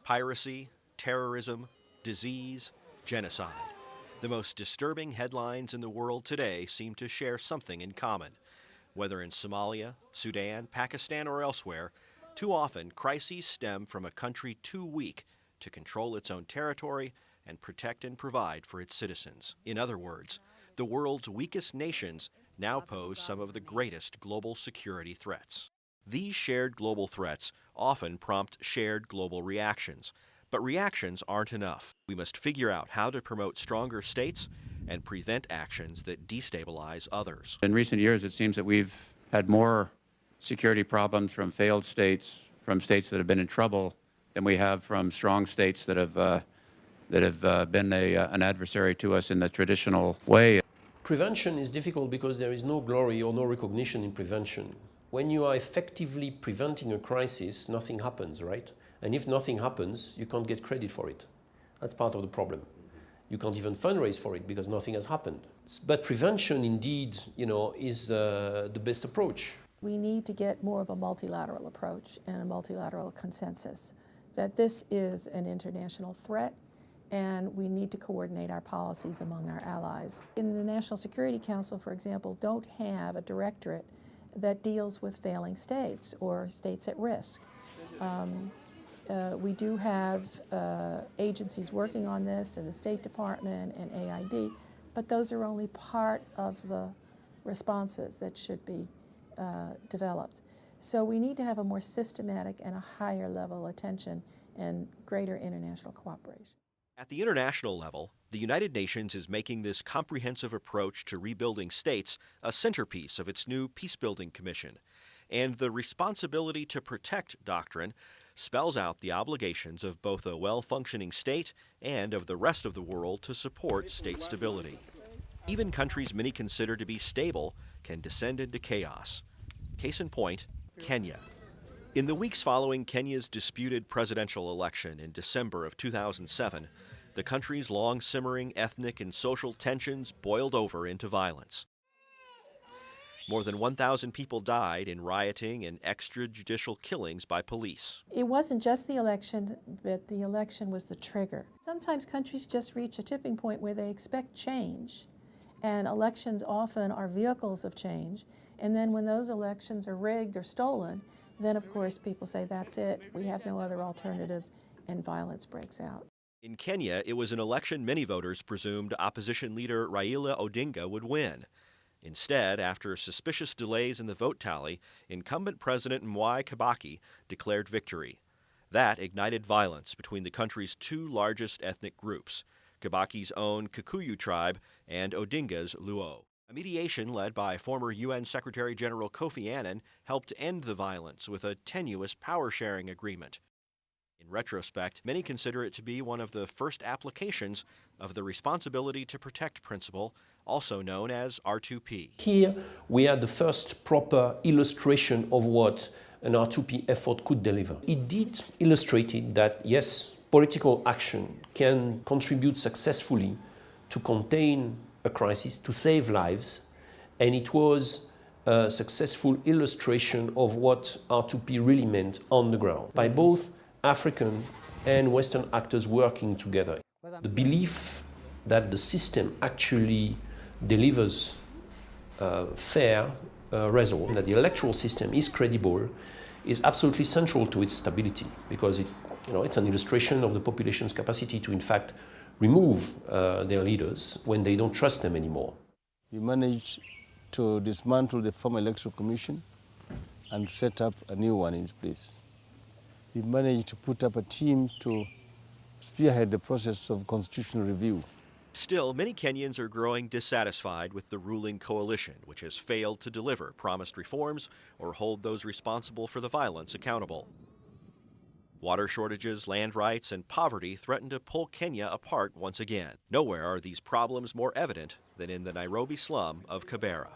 Piracy, terrorism, disease, genocide. The most disturbing headlines in the world today seem to share something in common. Whether in Somalia, Sudan, Pakistan, or elsewhere, too often crises stem from a country too weak to control its own territory and protect and provide for its citizens. In other words, the world's weakest nations now pose some of the greatest global security threats. These shared global threats often prompt shared global reactions, but reactions aren't enough. We must figure out how to promote stronger states and prevent actions that destabilize others. In recent years, it seems that we've had more security problems from failed states, from states that have been in trouble, than we have from strong states that have been an adversary to us in the traditional way. Prevention is difficult because there is no glory or no recognition in prevention. When you are effectively preventing a crisis, nothing happens, right? And if nothing happens, you can't get credit for it. That's part of the problem. You can't even fundraise for it because nothing has happened. But prevention, indeed, is the best approach. We need to get more of a multilateral approach and a multilateral consensus that this is an international threat, and we need to coordinate our policies among our allies. In the National Security Council, for example, don't have a directorate that deals with failing states or states at risk. We do have agencies working on this in the State Department and AID, but those are only part of the responses that should be developed. So we need to have a more systematic and a higher level attention and greater international cooperation. At the international level, the United Nations is making this comprehensive approach to rebuilding states a centerpiece of its new Peacebuilding Commission. And the responsibility to protect doctrine spells out the obligations of both a well-functioning state and of the rest of the world to support state stability. Even countries many consider to be stable can descend into chaos. Case in point, Kenya. In the weeks following Kenya's disputed presidential election in December of 2007, the country's long-simmering ethnic and social tensions boiled over into violence. More than 1,000 people died in rioting and extrajudicial killings by police. It wasn't just the election, but the election was the trigger. Sometimes countries just reach a tipping point where they expect change, and elections often are vehicles of change. And then when those elections are rigged or stolen, then of course people say, that's it, we have no other alternatives, and violence breaks out. In Kenya, it was an election many voters presumed opposition leader Raila Odinga would win. Instead, after suspicious delays in the vote tally, incumbent President Mwai Kibaki declared victory. That ignited violence between the country's two largest ethnic groups, Kibaki's own Kikuyu tribe and Odinga's Luo. A mediation led by former UN Secretary General Kofi Annan helped end the violence with a tenuous power-sharing agreement. In retrospect, many consider it to be one of the first applications of the responsibility to protect principle, also known as R2P. Here we had the first proper illustration of what an R2P effort could deliver. It did illustrate that, yes, political action can contribute successfully to contain a crisis, to save lives, and it was a successful illustration of what R2P really meant on the ground, by both African and Western actors working together. The belief that the system actually delivers fair result, that the electoral system is credible, is absolutely central to its stability, because it's an illustration of the population's capacity to, in fact, remove their leaders when they don't trust them anymore. We managed to dismantle the former electoral commission and set up a new one in place. We managed to put up a team to spearhead the process of constitutional review. Still, many Kenyans are growing dissatisfied with the ruling coalition, which has failed to deliver promised reforms or hold those responsible for the violence accountable. Water shortages, land rights, and poverty threaten to pull Kenya apart once again. Nowhere are these problems more evident than in the Nairobi slum of Kibera.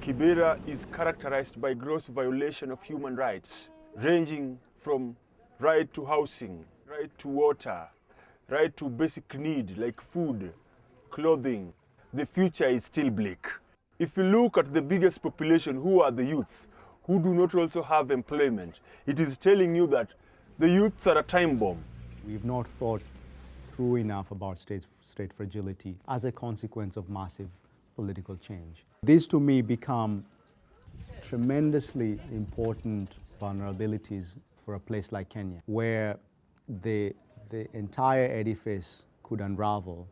Kibera is characterized by gross violation of human rights, ranging from right to housing, right to water, right to basic need like food, clothing. The future is still bleak. If you look at the biggest population, who are the youths, who do not also have employment, it is telling you that The youths are a time bomb. We've not thought through enough about state fragility as a consequence of massive political change. These to me become tremendously important vulnerabilities for a place like Kenya, where the entire edifice could unravel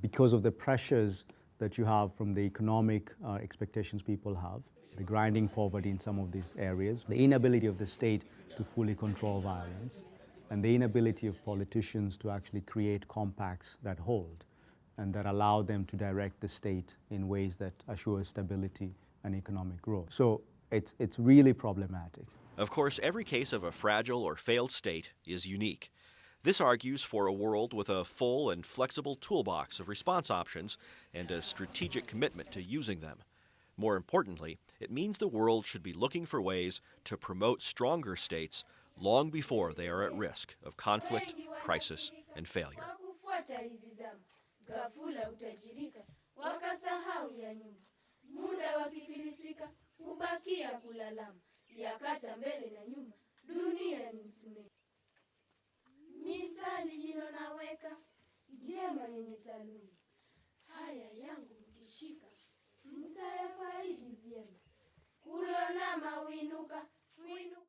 because of the pressures that you have from the economic expectations people have, the grinding poverty in some of these areas, the inability of the state to fully control violence, and the inability of politicians to actually create compacts that hold and that allow them to direct the state in ways that assure stability and economic growth. So it's really problematic. Of course, every case of a fragile or failed state is unique. This argues for a world with a full and flexible toolbox of response options and a strategic commitment to using them. More importantly, it means the world should be looking for ways to promote stronger states long before they are at risk of conflict, crisis, and failure. Mithali hilo naweka njema yenye taaluma, haya yangu mkishika mtayafaidi vyema, kulona mawinuka winuka.